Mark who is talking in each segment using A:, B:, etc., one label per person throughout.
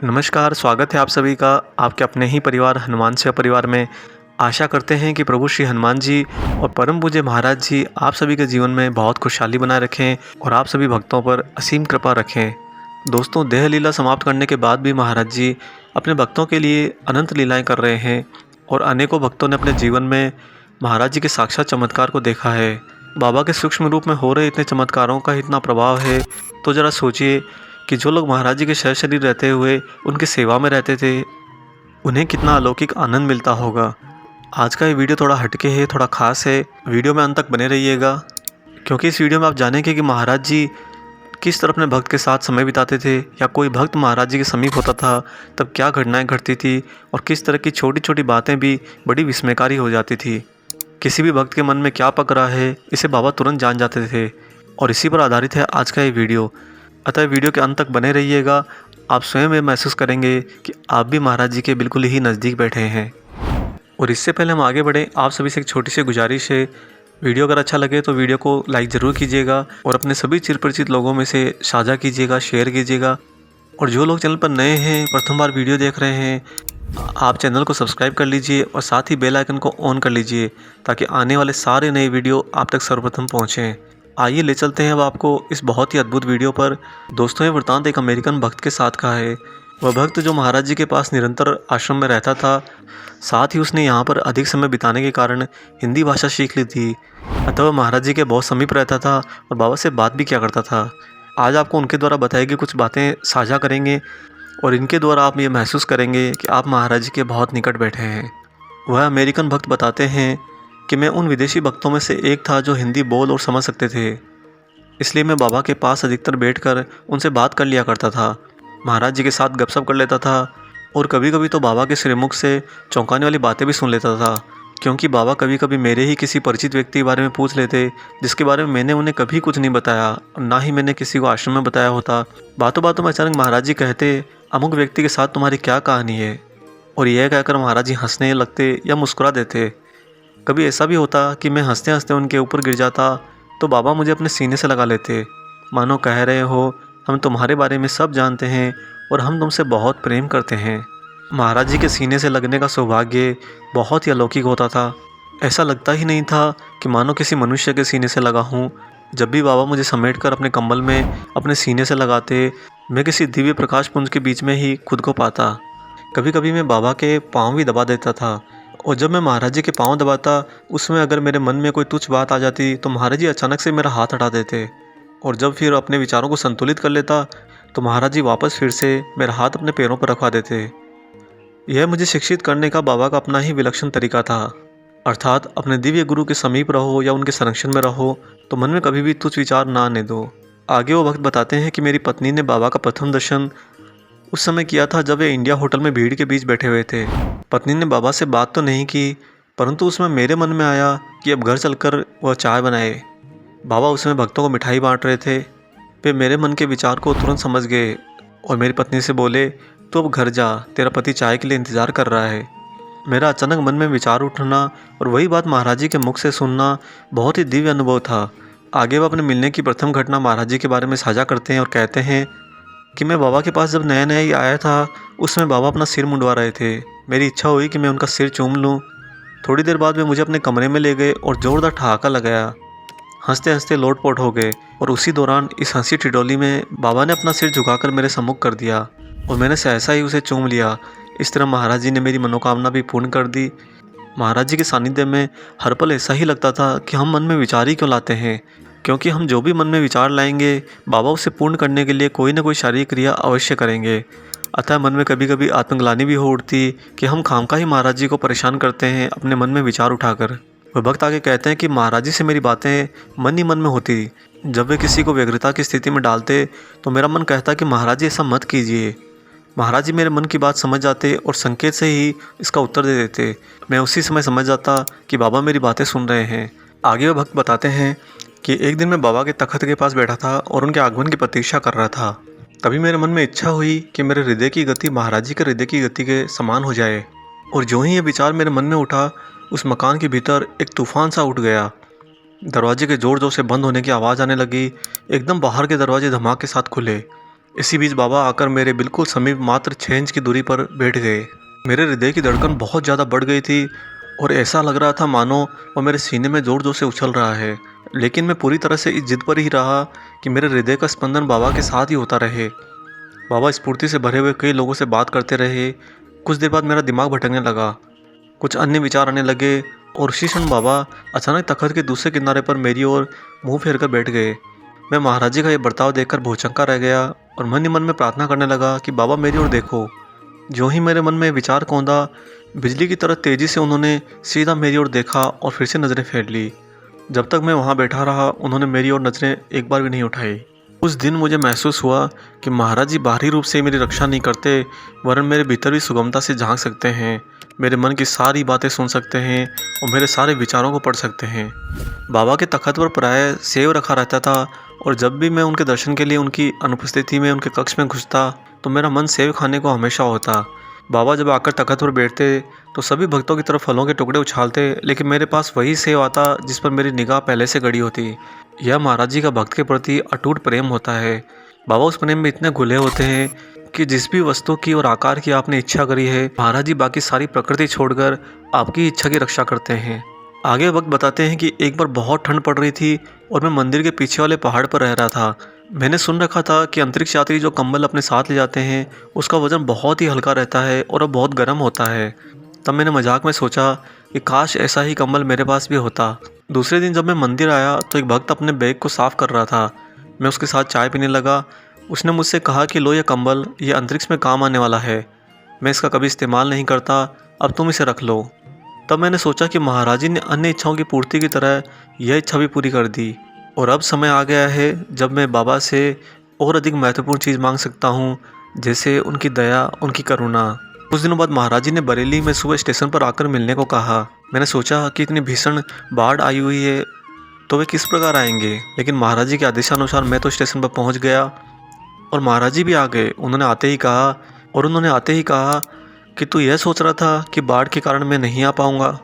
A: नमस्कार, स्वागत है आप सभी का आपके अपने ही परिवार हनुमान सेवा परिवार में। आशा करते हैं कि प्रभु श्री हनुमान जी और परम पूज्य महाराज जी आप सभी के जीवन में बहुत खुशहाली बनाए रखें और आप सभी भक्तों पर असीम कृपा रखें। दोस्तों, देह लीला समाप्त करने के बाद भी महाराज जी अपने भक्तों के लिए अनंत लीलाएं कर रहे हैं और अनेकों भक्तों ने अपने जीवन में महाराज जी के साक्षात चमत्कार को देखा है। बाबा के सूक्ष्म रूप में हो रहे इतने चमत्कारों का इतना प्रभाव है, तो ज़रा सोचिए कि जो लोग महाराज जी के शहर शरीर रहते हुए उनकी सेवा में रहते थे, उन्हें कितना अलौकिक आनंद मिलता होगा। आज का ये वीडियो थोड़ा हटके है, थोड़ा ख़ास है। वीडियो में अंत तक बने रहिएगा, क्योंकि इस वीडियो में आप जानेंगे कि महाराज जी किस तरह अपने भक्त के साथ समय बिताते थे, या कोई भक्त महाराज जी के समीप होता था तब क्या घटनाएं घटती थी और किस तरह की छोटी छोटी बातें भी बड़ी विस्मयकारी हो जाती थी। किसी भी भक्त के मन में क्या पक रहा है, इसे बाबा तुरंत जान जाते थे और इसी पर आधारित है आज का ये वीडियो। अतः वीडियो के अंत तक बने रहिएगा। आप स्वयं ये महसूस करेंगे कि आप भी महाराज जी के बिल्कुल ही नज़दीक बैठे हैं। और इससे पहले हम आगे बढ़ें, आप सभी से एक छोटी सी गुजारिश है। वीडियो अगर अच्छा लगे तो वीडियो को लाइक ज़रूर कीजिएगा और अपने सभी चिरपरिचित लोगों में से साझा कीजिएगा, शेयर कीजिएगा। और जो लोग चैनल पर नए हैं, प्रथम बार वीडियो देख रहे हैं, आप चैनल को सब्सक्राइब कर लीजिए और साथ ही बेल आइकन को ऑन कर लीजिए, ताकि आने वाले सारे नए वीडियो आप तक सर्वप्रथम पहुँचें। आइए ले चलते हैं अब आपको इस बहुत ही अद्भुत वीडियो पर। दोस्तों, ये वृतांत एक अमेरिकन भक्त के साथ का है। वह भक्त जो महाराज जी के पास निरंतर आश्रम में रहता था, साथ ही उसने यहाँ पर अधिक समय बिताने के कारण हिंदी भाषा सीख ली थी। अतः वह महाराज जी के बहुत समीप रहता था और बाबा से बात भी किया करता था। आज आपको उनके द्वारा बताई गई कुछ बातें साझा करेंगे और इनके द्वारा आप ये महसूस करेंगे कि आप महाराज जी के बहुत निकट बैठे हैं। वह अमेरिकन भक्त बताते हैं कि मैं उन विदेशी भक्तों में से एक था जो हिंदी बोल और समझ सकते थे, इसलिए मैं बाबा के पास अधिकतर बैठकर उनसे बात कर लिया करता था। महाराज जी के साथ गपशप कर लेता था और कभी कभी तो बाबा के श्रीमुख से चौंकाने वाली बातें भी सुन लेता था, क्योंकि बाबा कभी कभी मेरे ही किसी परिचित व्यक्ति के बारे में पूछ लेते, जिसके बारे में मैंने उन्हें कभी कुछ नहीं बताया और ना ही मैंने किसी को आश्रम में बताया होता। बातों बातों में अचानक महाराज जी कहते, अमुक व्यक्ति के साथ तुम्हारी क्या कहानी है, और यह कहकर महाराज जी हंसने लगते या मुस्कुरा देते। कभी ऐसा भी होता कि मैं हंसते हंसते उनके ऊपर गिर जाता तो बाबा मुझे अपने सीने से लगा लेते, मानो कह रहे हो, हम तुम्हारे बारे में सब जानते हैं और हम तुमसे बहुत प्रेम करते हैं। महाराज जी के सीने से लगने का सौभाग्य बहुत ही अलौकिक होता था। ऐसा लगता ही नहीं था कि मानो किसी मनुष्य के सीने से लगा हूँ। जब भी बाबा मुझे समेटकर अपने कंबल में अपने सीने से लगाते, मैं किसी दिव्य प्रकाश पुंज के बीच में ही खुद को पाता। कभी कभी मैं बाबा के पाँव भी दबा देता था, और जब मैं महाराज जी के पाँव दबाता, उसमें अगर मेरे मन में कोई तुच्छ बात आ जाती तो महाराज जी अचानक से मेरा हाथ हटा देते, और जब फिर अपने विचारों को संतुलित कर लेता तो महाराज जी वापस फिर से मेरा हाथ अपने पैरों पर रखवा देते। यह मुझे शिक्षित करने का बाबा का अपना ही विलक्षण तरीका था। अर्थात अपने दिव्य गुरु के समीप रहो या उनके संरक्षण में रहो तो मन में कभी भी तुच्छ विचार ना आने दो। आगे वो भक्त बताते हैं कि मेरी पत्नी ने बाबा का प्रथम दर्शन उस समय किया था जब वे इंडिया होटल में भीड़ के बीच बैठे हुए थे। पत्नी ने बाबा से बात तो नहीं की, परंतु उसमें मेरे मन में आया कि अब घर चलकर वह चाय बनाए। बाबा उसमें भक्तों को मिठाई बांट रहे थे। वे मेरे मन के विचार को तुरंत समझ गए और मेरी पत्नी से बोले, तो अब घर जा, तेरा पति चाय के लिए इंतज़ार कर रहा है। मेरा अचानक मन में विचार उठना और वही बात महाराज जी के मुख से सुनना बहुत ही दिव्य अनुभव था। आगे वह अपने मिलने की प्रथम घटना महाराज जी के बारे में साझा करते हैं और कहते हैं कि मैं बाबा के पास जब नया नया ही आया था, उसमें बाबा अपना सिर मुंडवा रहे थे। मेरी इच्छा हुई कि मैं उनका सिर चूम लूँ। थोड़ी देर बाद वे मुझे अपने कमरे में ले गए और ज़ोरदार ठहाका लगाया। हंसते हंसते लोटपोट हो गए और उसी दौरान इस हंसी ठिठोली में बाबा ने अपना सिर झुकाकर मेरे सम्मुख कर दिया और मैंने सहसा ही उसे चूम लिया। इस तरह महाराज जी ने मेरी मनोकामना भी पूर्ण कर दी। महाराज जी के सानिध्य में हर पल ऐसा ही लगता था कि हम मन में विचार ही क्यों लाते हैं, क्योंकि हम जो भी मन में विचार लाएंगे बाबा उसे पूर्ण करने के लिए कोई ना कोई शारीरिक क्रिया अवश्य करेंगे। अतः मन में कभी कभी आत्मग्लानि भी हो उठती कि हम खामखा ही महाराज जी को परेशान करते हैं अपने मन में विचार उठाकर। वह भक्त आगे कहते हैं कि महाराज जी से मेरी बातें मन ही मन में होती। जब वे किसी को व्यग्रता की स्थिति में डालते तो मेरा मन कहता कि महाराज जी ऐसा मत कीजिए। महाराज जी मेरे मन की बात समझ जाते और संकेत से ही इसका उत्तर दे देते। मैं उसी समय समझ जाता कि बाबा मेरी बातें सुन रहे हैं। आगे वह भक्त बताते हैं कि एक दिन मैं बाबा के तख्त के पास बैठा था और उनके आगमन की प्रतीक्षा कर रहा था। तभी मेरे मन में इच्छा हुई कि मेरे हृदय की गति महाराज जी के हृदय की गति के समान हो जाए, और जो ही ये विचार मेरे मन में उठा, उस मकान के भीतर एक तूफान सा उठ गया। दरवाजे के जोर जोर से बंद होने की आवाज़ आने लगी। एकदम बाहर के दरवाजे धमाके के साथ खुले। इसी बीच बाबा आकर मेरे बिल्कुल समीप मात्र 6 इंच की दूरी पर बैठ गए। मेरे हृदय की धड़कन बहुत ज़्यादा बढ़ गई थी और ऐसा लग रहा था मानो वो मेरे सीने में ज़ोर ज़ोर से उछल रहा है। लेकिन मैं पूरी तरह से इस जिद पर ही रहा कि मेरे हृदय का स्पंदन बाबा के साथ ही होता रहे। बाबा स्फूर्ति से भरे हुए कई लोगों से बात करते रहे। कुछ देर बाद मेरा दिमाग भटकने लगा, कुछ अन्य विचार आने लगे और उसी क्षण बाबा अचानक तख्त के दूसरे किनारे पर मेरी ओर मुंह फेर कर बैठ गए। मैं महाराज जी का ये बर्ताव देखकर भौचक्का रह गया और मन ही मन में प्रार्थना करने लगा कि बाबा मेरी ओर देखो। जो ही मेरे मन में विचार कौंधा, बिजली की तरह तेजी से उन्होंने सीधा मेरी ओर देखा और फिर से नज़रें फेर ली। जब तक मैं वहाँ बैठा रहा उन्होंने मेरी ओर नज़रें एक बार भी नहीं उठाई। उस दिन मुझे महसूस हुआ कि महाराज जी बाहरी रूप से मेरी रक्षा नहीं करते, वरन मेरे भीतर भी सुगमता से झांक सकते हैं, मेरे मन की सारी बातें सुन सकते हैं और मेरे सारे विचारों को पढ़ सकते हैं। बाबा के तख्त पर प्रायः सेव रखा रहता था और जब भी मैं उनके दर्शन के लिए उनकी अनुपस्थिति में उनके कक्ष में घुसता तो मेरा मन सेव खाने को हमेशा होता। बाबा जब आकर तख्त पर बैठते तो सभी भक्तों की तरफ फलों के टुकड़े उछालते, लेकिन मेरे पास वही सेव आता जिस पर मेरी निगाह पहले से गड़ी होती। यह महाराज जी का भक्त के प्रति अटूट प्रेम होता है। बाबा उस प्रेम में इतने घुले होते हैं कि जिस भी वस्तु की और आकार की आपने इच्छा करी है, महाराज जी बाकी सारी प्रकृति छोड़कर आपकी इच्छा की रक्षा करते हैं। आगे वक्त बताते हैं कि एक बार बहुत ठंड पड़ रही थी और मैं मंदिर के पीछे वाले पहाड़ पर रह रहा था। मैंने सुन रखा था कि अंतरिक्ष यात्री जो कंबल अपने साथ ले जाते हैं उसका वजन बहुत ही हल्का रहता है और अब बहुत गर्म होता है। तब मैंने मजाक में सोचा कि काश ऐसा ही कंबल मेरे पास भी होता। दूसरे दिन जब मैं मंदिर आया तो एक भक्त अपने बैग को साफ कर रहा था। मैं उसके साथ चाय पीने लगा। उसने मुझसे कहा कि लो, यह कंबल ये अंतरिक्ष में काम आने वाला है, मैं इसका कभी इस्तेमाल नहीं करता, अब तुम इसे रख लो। तब मैंने सोचा कि महाराज जी ने अन्य इच्छाओं की पूर्ति की तरह यह इच्छा भी पूरी कर दी और अब समय आ गया है जब मैं बाबा से और अधिक महत्वपूर्ण चीज़ मांग सकता हूँ, जैसे उनकी दया, उनकी करुणा। कुछ दिनों बाद महाराज जी ने बरेली में सुबह स्टेशन पर आकर मिलने को कहा। मैंने सोचा कि इतनी भीषण बाढ़ आई हुई है तो वे किस प्रकार आएंगे, लेकिन महाराज जी के आदेशानुसार मैं तो स्टेशन पर पहुंच गया और महाराज जी भी आ गए। उन्होंने आते ही कहा कि तू यह सोच रहा था कि बाढ़ के कारण मैं नहीं आ पाऊंगा।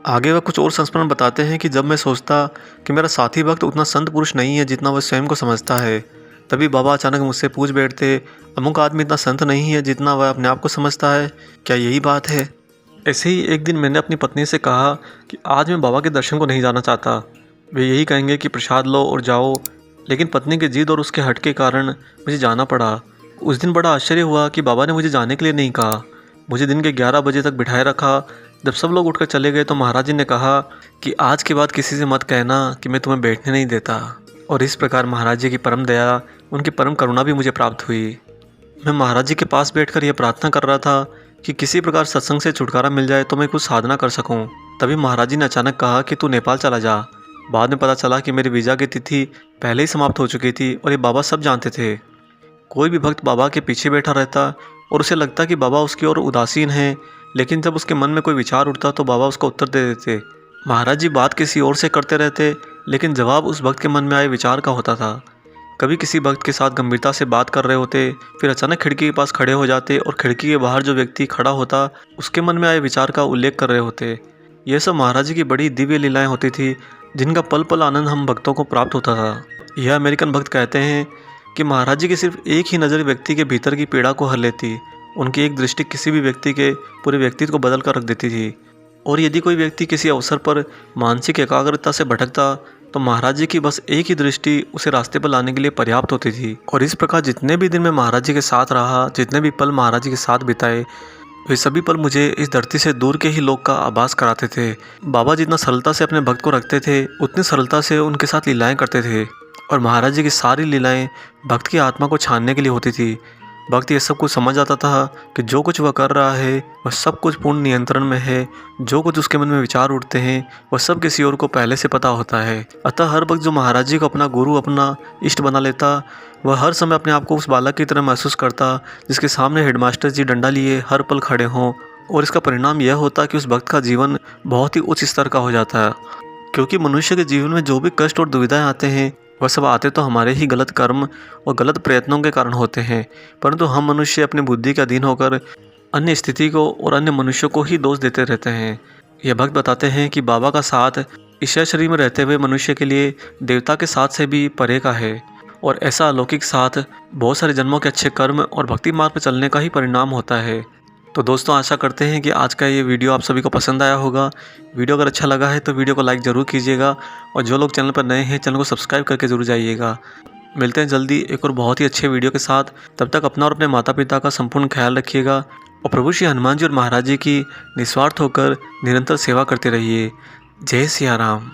A: आगे वह कुछ और संस्मरण बताते हैं कि जब मैं सोचता कि मेरा साथी भक्त उतना संत पुरुष नहीं है जितना वह स्वयं को समझता है, तभी बाबा अचानक मुझसे पूछ बैठते, अमुक आदमी इतना संत नहीं है जितना वह अपने आप को समझता है, क्या यही बात है? ऐसे ही एक दिन मैंने अपनी पत्नी से कहा कि आज मैं बाबा के दर्शन को नहीं जाना चाहता, वे यही कहेंगे कि प्रसाद लो और जाओ। लेकिन पत्नी की जिद और उसके हट के कारण मुझे जाना पड़ा। उस दिन बड़ा आश्चर्य हुआ कि बाबा ने मुझे जाने के लिए नहीं कहा। मुझे दिन के 11 बजे तक बिठाए रखा। जब सब लोग उठकर चले गए तो महाराज जी ने कहा कि आज के बाद किसी से मत कहना कि मैं तुम्हें बैठने नहीं देता। और इस प्रकार महाराज जी की परम दया, उनकी परम करुणा भी मुझे प्राप्त हुई। मैं महाराज जी के पास बैठकर यह प्रार्थना कर रहा था कि किसी प्रकार सत्संग से छुटकारा मिल जाए तो मैं कुछ साधना कर सकूं। तभी महाराज जी ने अचानक कहा कि तू नेपाल चला जा। बाद में पता चला कि मेरी वीज़ा की तिथि पहले ही समाप्त हो चुकी थी और ये बाबा सब जानते थे। कोई भी भक्त बाबा के पीछे बैठा रहता और उसे लगता कि बाबा उसकी ओर उदासीन है, लेकिन जब उसके मन में कोई विचार उठता तो बाबा उसका उत्तर दे देते। महाराज जी बात किसी और से करते रहते, लेकिन जवाब उस भक्त के मन में आए विचार का होता था। कभी किसी भक्त के साथ गंभीरता से बात कर रहे होते, फिर अचानक खिड़की के पास खड़े हो जाते और खिड़की के बाहर जो व्यक्ति खड़ा होता उसके मन में आए विचार का उल्लेख कर रहे होते। यह सब महाराज जी की बड़ी दिव्य लीलाएं होती थी जिनका पल पल आनंद हम भक्तों को प्राप्त होता था। यह अमेरिकन भक्त कहते हैं कि महाराज जी की सिर्फ एक ही नज़र व्यक्ति के भीतर की पीड़ा को हर लेती। उनकी एक दृष्टि किसी भी व्यक्ति के पूरे व्यक्तित्व को बदल कर रख देती थी। और यदि कोई व्यक्ति किसी अवसर पर मानसिक एकाग्रता से भटकता तो महाराज जी की बस एक ही दृष्टि उसे रास्ते पर लाने के लिए पर्याप्त होती थी। और इस प्रकार जितने भी दिन मैं महाराज जी के साथ रहा, जितने भी पल महाराज जी के साथ बिताए, वे सभी पल मुझे इस धरती से दूर के ही लोक का आभास कराते थे। बाबा जितना सरलता से अपने भक्त को रखते थे, उतनी सरलता से उनके साथ लीलाएं करते थे। और महाराज जी की सारी लीलाएं भक्त की आत्मा को छानने के लिए होती थी। भक्त ये सब कुछ समझ आता था कि जो कुछ वह कर रहा है वह सब कुछ पूर्ण नियंत्रण में है। जो कुछ उसके मन में विचार उठते हैं वह सब किसी और को पहले से पता होता है। अतः हर भक्त जो महाराज जी को अपना गुरु, अपना इष्ट बना लेता, वह हर समय अपने आप को उस बालक की तरह महसूस करता जिसके सामने हेडमास्टर जी डंडा लिए हर पल खड़े हों। और इसका परिणाम यह होता कि उस भक्त का जीवन बहुत ही उच्च स्तर का हो जाता है। क्योंकि मनुष्य के जीवन में जो भी कष्ट और दुविधाएं आते हैं वह सब आते तो हमारे ही गलत कर्म और गलत प्रयत्नों के कारण होते हैं, परंतु हम मनुष्य अपनी बुद्धि के अधीन होकर अन्य स्थिति को और अन्य मनुष्यों को ही दोष देते रहते हैं। यह भक्त बताते हैं कि बाबा का साथ ईश्वर शरीर में रहते हुए मनुष्य के लिए देवता के साथ से भी परे का है। और ऐसा अलौकिक साथ बहुत सारे जन्मों के अच्छे कर्म और भक्ति मार्ग पर चलने का ही परिणाम होता है। तो दोस्तों, आशा करते हैं कि आज का ये वीडियो आप सभी को पसंद आया होगा। वीडियो अगर अच्छा लगा है तो वीडियो को लाइक ज़रूर कीजिएगा और जो लोग चैनल पर नए हैं चैनल को सब्सक्राइब करके ज़रूर जाइएगा। मिलते हैं जल्दी एक और बहुत ही अच्छे वीडियो के साथ। तब तक अपना और अपने माता पिता का संपूर्ण ख्याल रखिएगा और प्रभु श्री हनुमान जी और महाराज जी की निस्वार्थ होकर निरंतर सेवा करते रहिए। जय सिया राम।